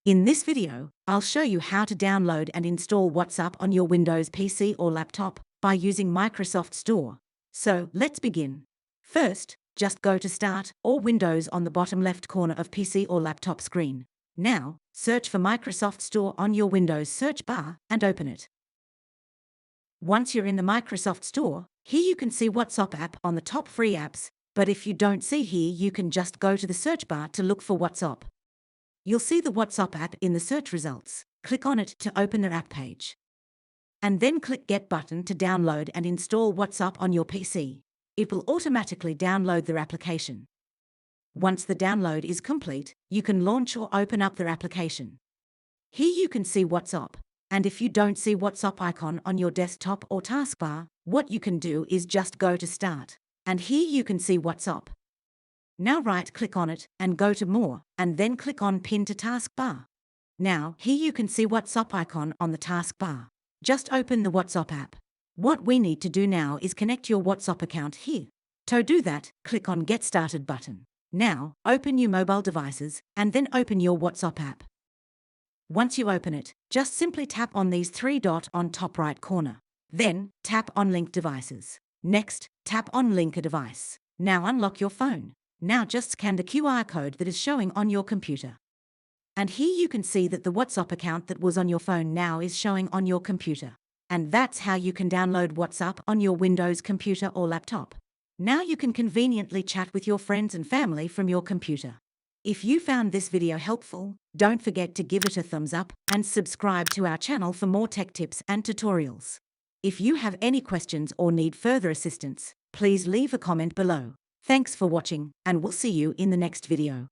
In this video, I'll show you how to download and install WhatsApp on your Windows PC or laptop by using Microsoft Store. So let's begin. First, just go to Start or Windows on the bottom left corner of PC or laptop screen. Now, search for Microsoft Store on your Windows search bar and open it. Once you're in the Microsoft Store, here you can see WhatsApp app on the top free apps, but if you don't see here, you can just go to the search bar to look for WhatsApp. You'll see the WhatsApp app in the search results. Click on it to open the app page. And then click Get button to download and install WhatsApp on your PC. It will automatically download their application. Once the download is complete, you can launch or open up their application. Here you can see WhatsApp. And if you don't see WhatsApp icon on your desktop or taskbar, what you can do is just go to Start. And here you can see WhatsApp. Now right-click on it and go to More, and then click on Pin to Taskbar. Now, here you can see WhatsApp icon on the taskbar. Just open the WhatsApp app. What we need to do now is connect your WhatsApp account here. To do that, click on Get Started button. Now, open your mobile devices and then open your WhatsApp app. Once you open it, just simply tap on these three dots on top right corner. Then, tap on Link Devices. Next, tap on Link a device. Now unlock your phone. Now just scan the QR code that is showing on your computer. And here you can see that the WhatsApp account that was on your phone now is showing on your computer. And that's how you can download WhatsApp on your Windows computer or laptop. Now you can conveniently chat with your friends and family from your computer. If you found this video helpful, don't forget to give it a thumbs up and subscribe to our channel for more tech tips and tutorials. If you have any questions or need further assistance, please leave a comment below. Thanks for watching, and we'll see you in the next video.